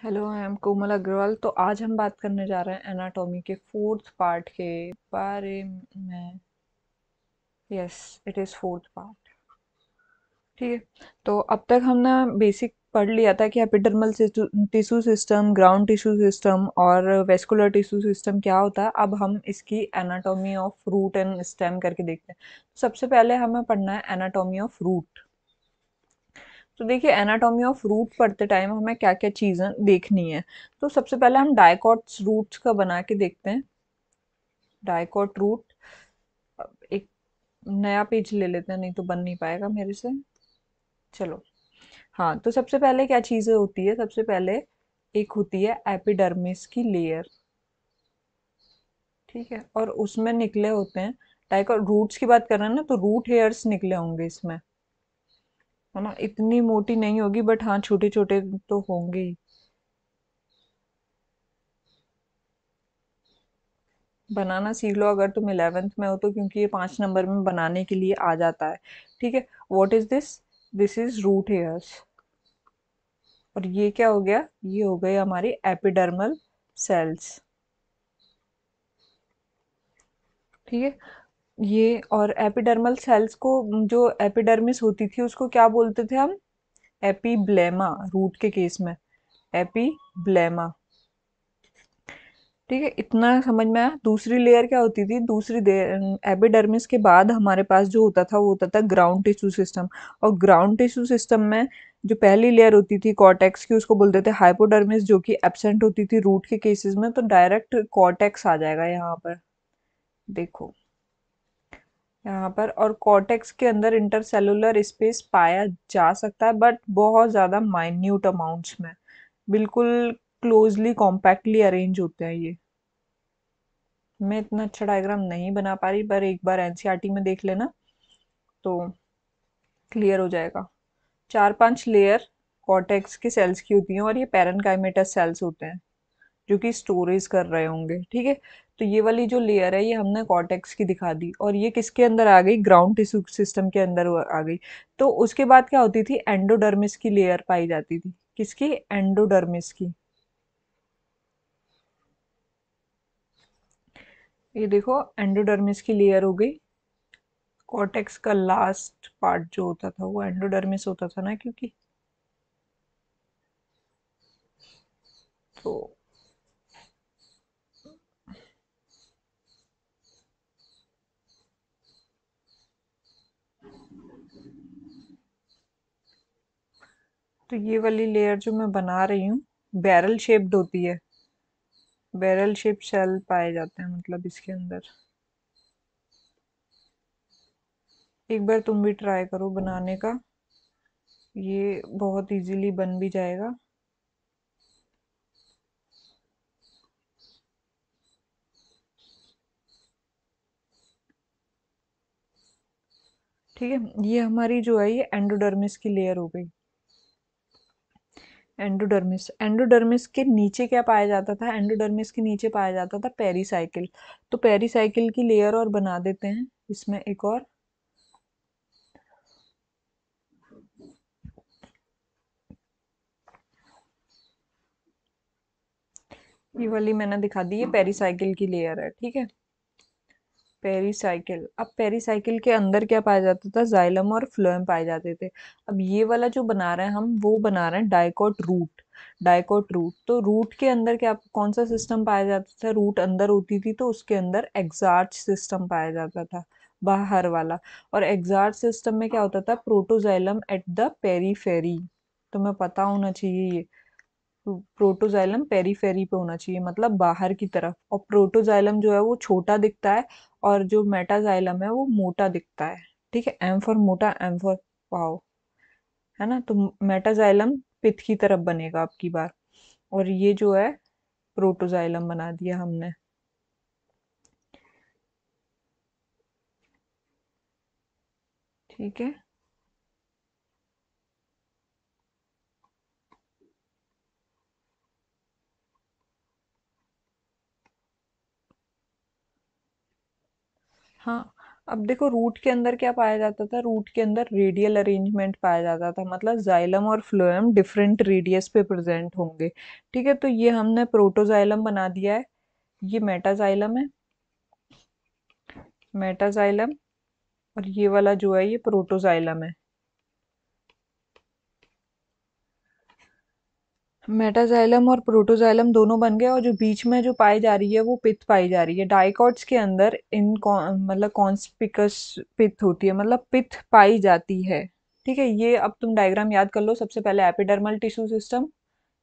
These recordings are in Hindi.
हेलो, आई एम कोमल अग्रवाल। तो आज हम बात करने जा रहे हैं एनाटॉमी के फोर्थ पार्ट के बारे में। Yes, it is fourth part. ठीक है। तो अब तक हमने बेसिक पढ़ लिया था कि epidermal tissue system, ground tissue system और वेस्कुलर टिश्यू सिस्टम क्या होता है। अब हम इसकी anatomy of root and stem करके देखते हैं। सबसे पहले हमें पढ़ना है एनाटॉमी ऑफ रूट। तो देखिए, एनाटॉमी ऑफ रूट पढ़ते टाइम हमें क्या क्या चीज़ें देखनी है। तो सबसे पहले हम डाइकॉट्स रूट्स का बना के देखते हैं। Dicot root. एक नया पेज ले लेते हैं, नहीं तो बन नहीं पाएगा मेरे से। चलो। हाँ, तो सबसे पहले क्या चीज़ें होती है। सबसे पहले एक होती है एपिडर्मिस की लेयर। ठीक है, और उसमें निकले होते हैं डाइकॉट। रूट्स की बात कर रहे हैं ना, तो रूट हेयर्स निकले होंगे इसमें, है ना। इतनी मोटी नहीं होगी, बट हाँ छोटे छोटे तो होंगे ही। बनाना सीख लो अगर तुम 11th में हो तो, क्योंकि ये 5 नंबर में बनाने के लिए आ जाता है। ठीक है। What is this? This is root hairs. और ये क्या हो गया? ये हो गए हमारी एपिडर्मल सेल्स। ठीक है। ये और एपिडर्मल सेल्स को, जो एपिडर्मिस होती थी उसको क्या बोलते थे हम? एपीब्लेमा, रूट के केस में एपीब्लेमा। ठीक है, इतना समझ में आया। दूसरी लेयर क्या होती थी? दूसरी एपिडर्मिस के बाद हमारे पास जो होता था वो होता था ग्राउंड टिश्यू सिस्टम। और ग्राउंड टिश्यू सिस्टम में जो पहली लेयर होती थी कॉर्टेक्स की, उसको बोलते थे हाइपोडर्मिस, जो कि एब्सेंट होती थी रूट के केसेस में। तो डायरेक्ट कॉर्टेक्स आ जाएगा यहाँ पर। देखो यहाँ पर। और कॉर्टेक्स के अंदर इंटरसेलुलर स्पेस पाया जा सकता है, बट बहुत ज़्यादा माइन्यूट अमाउंट्स में। बिल्कुल क्लोजली कॉम्पैक्टली अरेंज होते हैं ये। मैं इतना अच्छा डायग्राम नहीं बना पा रही, पर एक बार एनसीईआरटी में देख लेना तो क्लियर हो जाएगा। 4-5 लेयर कॉर्टेक्स के सेल्स की होती हैं, और ये पैरेन्काइमेटस सेल्स होते हैं जो कि स्टोरेज कर रहे होंगे। ठीक है। तो ये वाली जो लेयर है ये हमने कॉर्टेक्स की दिखा दी, और ये किसके अंदर आ गई? ग्राउंड टिश्यू सिस्टम के अंदर आ गई। तो उसके बाद क्या होती थी? एंडोडर्मिस की लेयर पाई जाती थी। किसकी? एंडोडर्मिस की। ये देखो, एंडोडर्मिस की लेयर हो गई। कॉर्टेक्स का लास्ट पार्ट जो होता था वो एंडोडर्मिस होता था ना, क्योंकि तो तो ये वाली लेयर जो मैं बना रही हूँ बैरल शेप्ड होती है। बैरल शेप सेल पाए जाते हैं मतलब इसके अंदर। एक बार तुम भी ट्राई करो बनाने का, ये बहुत इजीली बन भी जाएगा। ठीक है, ये हमारी जो है ये एंडोडर्मिस की लेयर हो गई। एंडोडर्मिस। एंडोडर्मिस के नीचे क्या पाया जाता था? एंडोडर्मिस के नीचे पाया जाता था पेरीसाइकिल। तो पेरीसाइकिल की लेयर और बना देते हैं इसमें एक और। ये वाली मैंने दिखा दी, ये पेरीसाइकिल की लेयर है। ठीक है। पेरीसाइकिल। अब पेरीसाइकिल के अंदर क्या पाया जाता था? जाइलम और फ्लोएम पाए जाते थे। अब ये वाला जो बना रहे हैं हम, वो बना रहे हैं डाइकोट रूट। Dicot root. तो रूट के अंदर क्या, कौन सा सिस्टम पाया जाता था? रूट अंदर होती थी तो उसके अंदर एग्जार्च सिस्टम पाया जाता था, बाहर वाला। और एग्जार्च सिस्टम में क्या होता था? Protoxylem at the periphery. तुम्हें पता होना चाहिए ये। प्रोटोजाइलम पेरीफेरी पे होना चाहिए, मतलब बाहर की तरफ। और प्रोटोजाइलम जो है वो छोटा दिखता है, और जो मेटाजाइलम है वो मोटा दिखता है। ठीक है, एम फॉर मोटा, एम फॉर पाव, है ना। तो मेटाजाइलम पिथ की तरफ बनेगा अब की बार। और ये जो है प्रोटोजाइलम बना दिया हमने। ठीक है। हाँ। अब देखो रूट के अंदर क्या पाया जाता था, रूट के अंदर रेडियल अरेंजमेंट पाया जाता था, मतलब जाइलम और फ्लोएम डिफरेंट रेडियस पे प्रेजेंट होंगे। ठीक है, तो ये हमने प्रोटोजाइलम बना दिया है, ये मेटाजाइलम है, मेटाजाइलम, और ये वाला जो है ये प्रोटोजाइलम है। मेटाजाइलम और प्रोटोजाइलम दोनों बन गए, और जो बीच में जो पाई जा रही है वो पिथ पाई जा रही है। डाइकॉट्स के अंदर मतलब कॉन्स्पिकस पिथ होती है, मतलब पिथ पाई जाती है। ठीक है, ये अब तुम डायग्राम याद कर लो। सबसे पहले एपिडर्मल टिश्यू सिस्टम,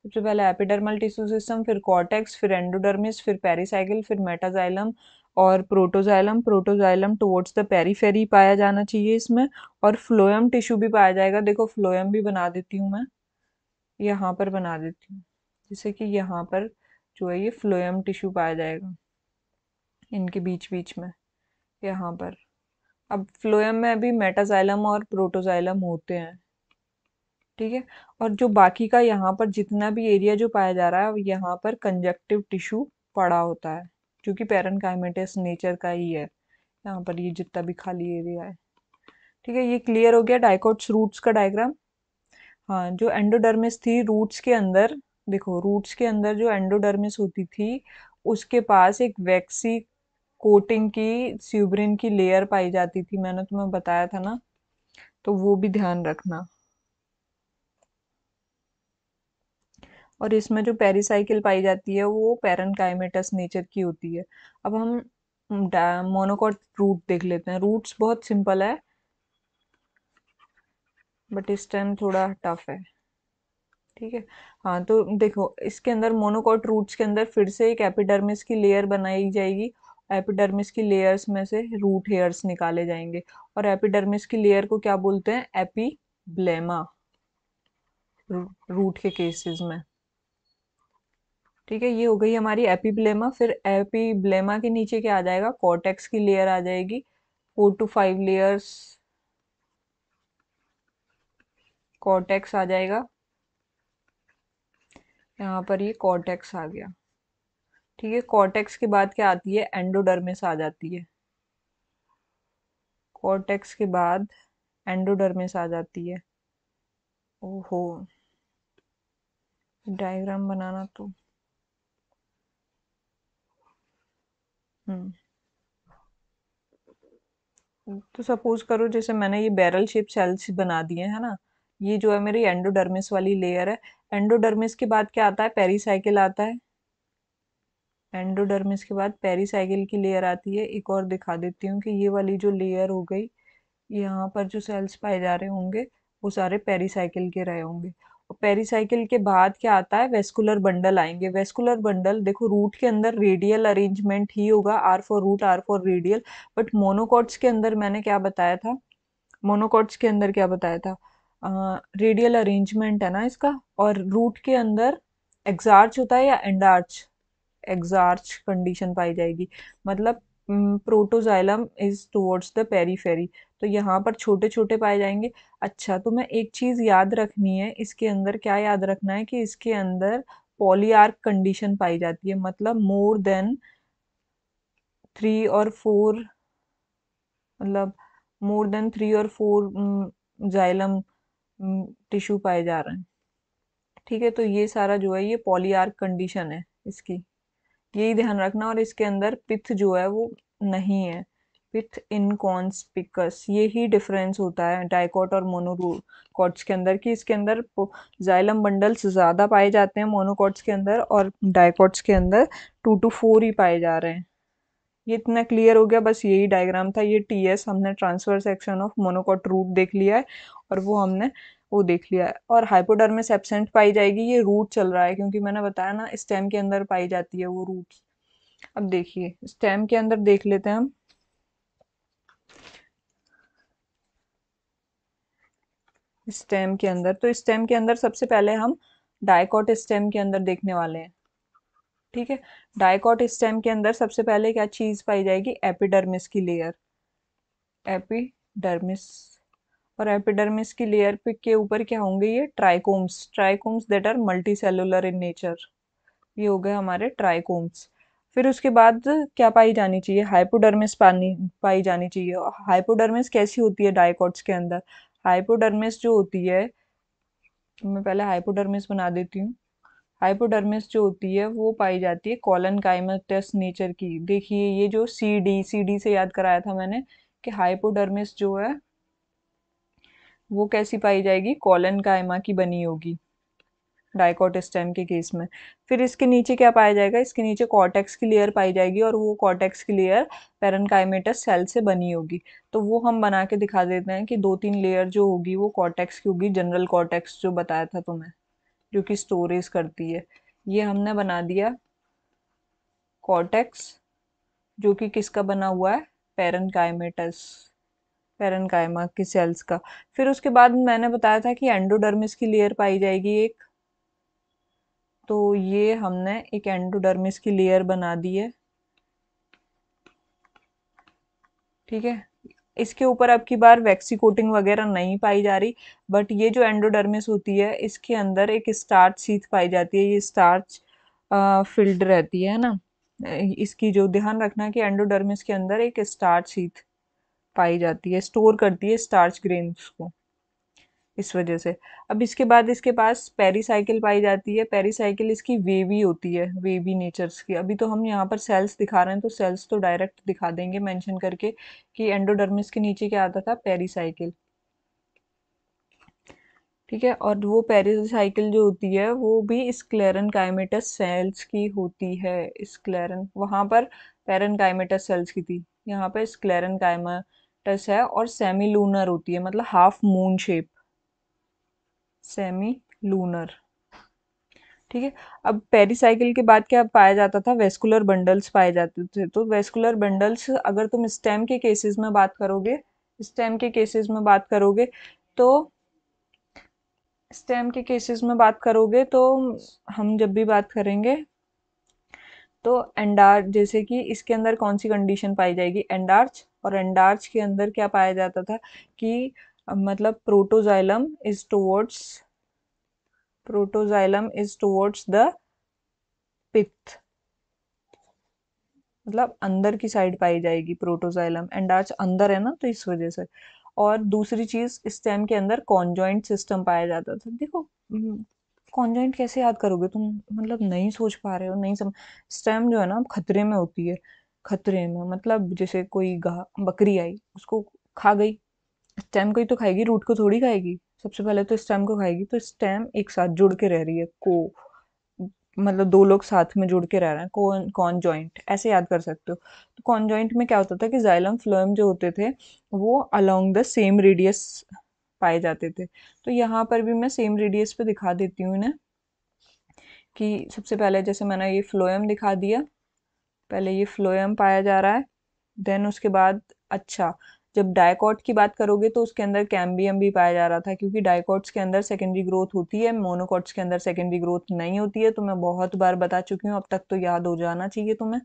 सबसे पहले एपिडर्मल टिश्यू सिस्टम, फिर कॉर्टेक्स, फिर एंडोडर्मिस, फिर पेरिसाइकिल, फिर मेटाजाइलम और protoxylem. Protoxylem towards the periphery पाया जाना चाहिए इसमें, और फ्लोएम टिश्यू भी पाया जाएगा। देखो फ्लोएम भी बना देती हूँ मैं, यहाँ पर बना देती हूँ, जैसे कि यहाँ पर जो है ये फ्लोएम टिश्यू पाया जाएगा इनके बीच बीच में, यहाँ पर। अब फ्लोएम में भी मेटाजाइलम और प्रोटोजाइलम होते हैं। ठीक है, और जो बाकी का यहाँ पर जितना भी एरिया जो पाया जा रहा है, यहाँ पर कंजक्टिव टिश्यू पड़ा होता है, जो कि पैरेनकाइमेटस नेचर का ही है। यहाँ पर ये जितना भी खाली एरिया है। ठीक है, ये क्लियर हो गया डाइकोट्स रूट्स का डायग्राम। हाँ, जो एंडोडर्मिस थी रूट्स के अंदर, देखो रूट्स के अंदर जो एंडोडर्मिस होती थी, उसके पास एक वैक्सी कोटिंग की स्यूब्रिन की लेयर पाई जाती थी, मैंने तुम्हें बताया था ना, तो वो भी ध्यान रखना। और इसमें जो पेरिसाइकिल पाई जाती है वो पैरेनकाइमेटस नेचर की होती है। अब हम मोनोकॉट रूट देख लेते हैं। रूट्स बहुत सिंपल है, बट स्टेम थोड़ा टफ है। ठीक है, हाँ तो देखो इसके अंदर मोनोकॉट रूट्स के अंदर फिर से एक एपिडर्मिस की लेयर बनाई जाएगी। एपिडर्मिस की लेयर्स में से रूट हेयर्स निकाले जाएंगे, और एपिडर्मिस की लेयर को क्या बोलते हैं, एपीब्लेमा, रूट के केसेस में। ठीक है, ये हो गई हमारी एपीब्लेमा। फिर एपीब्लेमा के नीचे क्या आ जाएगा, कॉर्टेक्स की लेयर आ जाएगी, 4 to 5 लेयर्स कॉर्टेक्स आ जाएगा। यहाँ पर ये कॉर्टेक्स आ गया। ठीक है, कॉर्टेक्स के बाद क्या आती है, एंडोडर्मिस आ जाती है। कॉर्टेक्स के बाद एंडोडर्मिस आ जाती है। ओहो, डायग्राम बनाना तो हम्म तो सपोज करो जैसे मैंने ये बैरल शेप सेल्स बना दिए है ना, ये जो है मेरी एंडोडर्मिस वाली लेयर है। एंडोडर्मिस के बाद क्या आता है, पेरीसाइकिल आता है। एंडोडर्मिस के बाद पेरीसाइकिल की लेयर आती है। एक और दिखा देती हूँ कि ये वाली जो लेयर हो गई, यहाँ पर जो सेल्स पाए जा रहे होंगे वो सारे पेरीसाइकिल के रहे होंगे। और पेरीसाइकिल के बाद क्या आता है, वेस्कुलर बंडल आएंगे। वेस्कुलर बंडल देखो रूट के अंदर रेडियल अरेंजमेंट ही होगा, R for root, R for radial. But monocots के अंदर मैंने क्या बताया था, मोनोकॉट्स के अंदर क्या बताया था, रेडियल अरेंजमेंट है ना इसका। और रूट के अंदर एक्सार्च होता है या एंडार्च, एग्जार्च कंडीशन पाई जाएगी, मतलब protoxylem is towards the periphery, तो यहाँ पर छोटे छोटे पाए जाएंगे। अच्छा, तो मैं एक चीज याद रखनी है इसके अंदर, क्या याद रखना है कि इसके अंदर पॉलीआर्क कंडीशन पाई जाती है, मतलब मोर देन 3 और 4, मतलब मोर देन 3 और 4 जाइलम टिश्यू पाए जा रहे हैं। ठीक है, तो ये सारा जो है ये पॉलीआर्क कंडीशन है इसकी, यही ध्यान रखना। और इसके अंदर पिथ जो है वो नहीं है, पिथ इनकॉन्स्पिकस, यही डिफरेंस होता है डाइकॉट और मोनोकॉट्स के अंदर, कि इसके अंदर जाइलम बंडल्स ज़्यादा पाए जाते हैं मोनोकॉट्स के अंदर, और डाइकॉट्स के अंदर 2 to 4 ही पाए जा रहे हैं। ये इतना क्लियर हो गया, बस यही डायग्राम था। ये टीएस हमने transfer section of monocot root देख लिया है, और वो हमने वो देख लिया है। और हाइपोडर्मिस एब्सेंट पाई जाएगी, ये रूट चल रहा है, क्योंकि मैंने बताया ना स्टेम के अंदर पाई जाती है वो रूट्स। अब देखिए स्टेम के अंदर देख लेते हैं हम। स्टेम के अंदर, तो स्टेम के अंदर सबसे पहले हम डाइकॉट स्टेम के अंदर देखने वाले हैं। ठीक है, डाइकॉट स्टेम के अंदर सबसे पहले क्या चीज पाई जाएगी, एपिडर्मिस की लेयर, एपिडर्मिस। और एपिडर्मिस की लेयर पे के ऊपर क्या होंगे, ये trichomes, trichomes that are multicellular in nature, ये हो गए हमारे ट्राइकोम्स। फिर उसके बाद क्या पाई जानी चाहिए, हाइपोडर्मिस पानी पाई जानी चाहिए। हाइपोडर्मिस कैसी होती है डाइकोट्स के अंदर? हाइपोडर्मिस जो होती है, मैं पहले हाइपोडर्मिस बना देती हूँ। हाइपोडर्मिस जो होती है वो पाई जाती है कॉलन काइमेटस नेचर की। देखिए ये जो सी डी से याद कराया था मैंने कि हाइपोडर्मिस जो है वो कैसी पाई जाएगी, कॉलन काइमा की बनी होगी डाइकोट स्टेम के केस में। फिर इसके नीचे क्या पाया जाएगा, इसके नीचे कॉर्टेक्स की लेयर पाई जाएगी और वो कॉर्टेक्स की लेयर पेरेन्काइमेटस सेल से बनी होगी। तो वो हम बना के दिखा देते हैं कि 2-3 लेयर जो होगी वो कॉर्टेक्स की होगी, जनरल कॉर्टेक्स जो बताया था तुम्हें, जो कि स्टोरेज करती है। ये हमने बना दिया कॉर्टेक्स, जो कि किसका बना हुआ है, पेरेन्काइमेटस, पेरेन्काइमा की सेल्स का। फिर उसके बाद मैंने बताया था कि एंडोडर्मिस की लेयर पाई जाएगी एक। तो ये हमने एक एंडोडर्मिस की लेयर बना दी है, ठीक है। इसके ऊपर अब की बार वैक्सी कोटिंग वगैरह नहीं पाई जा रही, बट ये जो एंडोडर्मिस होती है इसके अंदर एक स्टार्च सीथ पाई जाती है, ये स्टार्च फिल्ड रहती है ना। इसकी जो ध्यान रखना कि एंडोडर्मिस के अंदर एक स्टार्च सीथ पाई जाती है, स्टोर करती है स्टार्च ग्रेन्स को, इस वजह से। अब इसके बाद इसके पास पेरीसाइकिल पाई जाती है। पेरीसाइकिल इसकी वेवी होती है, वेवी नेचर्स की। अभी तो हम यहाँ पर सेल्स दिखा रहे हैं तो सेल्स तो डायरेक्ट दिखा देंगे मेंशन करके कि एंडोडर्मिस के नीचे क्या आता था, पेरीसाइकिल, ठीक है। और वो पेरीसाइकिल जो होती है वो भी स्क्लेरन काइमेटस सेल्स की होती है। स्क्लेरन वहाँ पर पेरन काइमेटस सेल्स की थी, यहाँ पे स्क्लेरन काइमेटस है, और सेमी लूनर होती है, मतलब half moon shape, semi lunar, ठीक है। अब पेरिसाइकिल के बाद क्या पाया जाता था, वेस्कुलर बंडल्स पाए जाते थे। तो वेस्कुलर बंडल्स अगर तुम स्टेम के केसेस में बात करोगे, स्टेम के केसेस में बात करोगे तो स्टेम के केसेस में बात करोगे तो हम जब भी बात करेंगे तो एंडार्च, जैसे कि इसके अंदर कौन सी कंडीशन पाई जाएगी, एंडार्च। और एंडार्च के अंदर क्या पाया जाता था कि मतलब protoxylem is towards the pith, मतलब अंदर की साइड पाई जाएगी प्रोटोजाइलम, एंडार्च अंदर है ना तो इस वजह से। और दूसरी चीज, स्टेम के अंदर कॉन्जॉइंट सिस्टम पाया जाता था। देखो कॉन्जॉइंट कैसे याद करोगे तुम, मतलब नहीं सोच पा रहे हो, नहीं समझ। स्टेम जो है ना खतरे में होती है, खतरे में मतलब जैसे कोई बकरी आई उसको खा गई, स्टेम को ही तो खाएगी, रूट को थोड़ी खाएगी। सबसे पहले तो स्टेम को खाएगी। तो स्टेम एक साथ जुड़ के रह रही है, को मतलब दो लोग साथ में जुड़ के रह रहे हैं, कौन कौन जॉइंट ऐसे याद कर सकते हो। तो कौन जॉइंट में क्या होता था कि जाइलम फ्लोएम जो होते थे वो अलोंग द सेम रेडियस पाए जाते थे। तो यहाँ पर भी मैं सेम रेडियस पे दिखा देती हूँ इन्हें, कि सबसे पहले जैसे मैंने ये फ्लोएम दिखा दिया, पहले ये फ्लोएम पाया जा रहा है, देन उसके बाद अच्छा, जब डाइकॉट की बात करोगे तो उसके अंदर कैम्बियम भी पाया जा रहा था, क्योंकि डाइकॉट्स के अंदर सेकेंडरी ग्रोथ होती है, मोनोकॉट्स के अंदर सेकेंडरी ग्रोथ नहीं होती है। तो मैं बहुत बार बता चुकी हूँ, अब तक तो याद हो जाना चाहिए तुम्हें।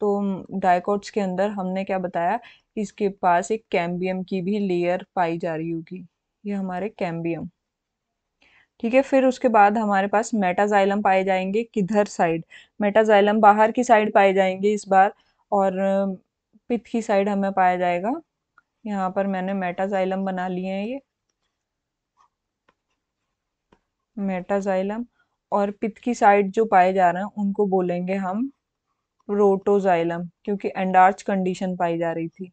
तो डाइकॉट्स के अंदर हमने क्या बताया कि इसके पास एक कैम्बियम की भी लेयर पाई जा रही होगी, ये हमारे कैम्बियम, ठीक है। फिर उसके बाद हमारे पास मेटाजाइलम पाए जाएंगे, किधर साइड, मेटाजाइलम बाहर की साइड पाए जाएंगे इस बार, और पिथ की साइड हमें पाया जाएगा। यहाँ पर मैंने मेटाजाइलम बना लिए हैं ये, मेटाजाइलम। और पिथ की साइड जो पाए जा रहे हैं उनको बोलेंगे हम प्रोटोजाइलम, क्योंकि एंडार्च कंडीशन पाई जा रही थी,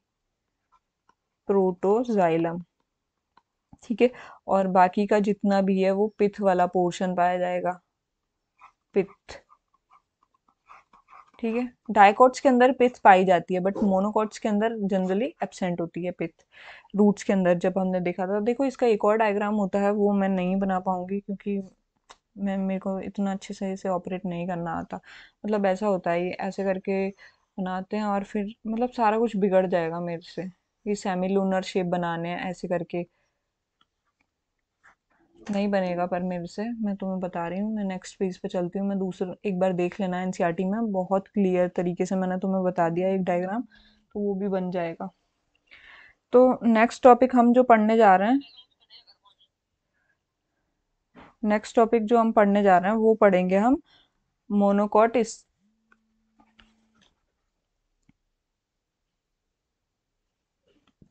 प्रोटोजाइलम, ठीक है। और बाकी का जितना भी है वो पिथ वाला पोर्शन पाया जाएगा, पिथ, ठीक है। डाइकोट्स के अंदर पिथ पाई जाती है, बट मोनोकोट्स के अंदर जनरली एब्सेंट होती है पिथ। रूट्स के अंदर जब हमने देखा था, देखो इसका एक और डायग्राम होता है, वो मैं नहीं बना पाऊंगी क्योंकि मैं मेरे को इतना अच्छे से ऑपरेट नहीं करना आता। मतलब ऐसा होता है, ये ऐसे करके बनाते हैं और फिर मतलब सारा कुछ बिगड़ जाएगा मेरे से। ये सेमी लूनर शेप बनाने हैं ऐसे करके, नहीं बनेगा पर मेरे से, मैं तुम्हें बता रही हूँ। मैं नेक्स्ट पेज पे चलती हूँ, मैं दूसरा एक बार देख लेना एनसीईआरटी में, बहुत क्लियर तरीके से मैंने तुम्हें बता दिया एक डायग्राम, तो वो भी बन जाएगा। तो नेक्स्ट टॉपिक हम जो पढ़ने जा रहे हैं, नेक्स्ट टॉपिक जो हम पढ़ने जा रहे हैं वो पढ़ेंगे हम मोनोकॉट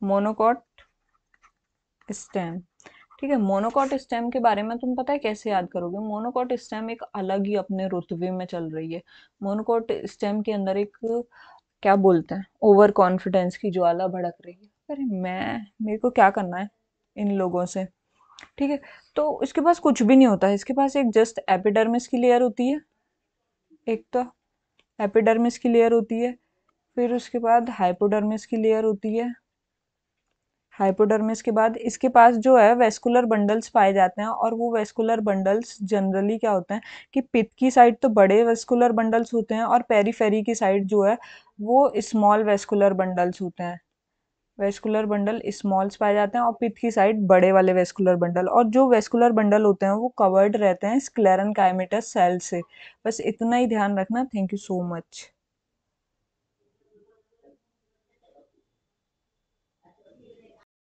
मोनोकॉट स्टेम। ठीक है, मोनोकॉट स्टेम के बारे में तुम पता है कैसे याद करोगे? मोनोकॉट स्टेम एक अलग ही अपने रुतबे में चल रही है। मोनोकॉट स्टेम के अंदर एक, क्या बोलते हैं, ओवर कॉन्फिडेंस की ज्वाला भड़क रही है। अरे मेरे को क्या करना है इन लोगों से? ठीक है, तो इसके पास कुछ भी नहीं होता है, इसके पास एक जस्ट एपिडर्मिस की लेयर होती है, एक तो एपिडर्मिस की लेयर होती है, फिर उसके बाद हाइपोडर्मिस की लेयर होती है। हाइपोडर्मिस के बाद इसके पास जो है वेस्कुलर बंडल्स पाए जाते हैं, और वो वेस्कुलर बंडल्स जनरली क्या होते हैं कि पित्त की साइड तो बड़े वेस्कुलर बंडल्स होते हैं, और पेरीफेरी की साइड जो है वो स्मॉल वेस्कुलर बंडल्स होते हैं। वेस्कुलर बंडल स्मॉल्स पाए जाते हैं, और पित्त की साइड बड़े वाले वेस्कुलर बंडल, और जो वेस्कुलर बंडल होते हैं वो कवर्ड रहते हैं स्क्लेरन काइमेटस सेल से। बस इतना ही ध्यान रखना। Thank you so much.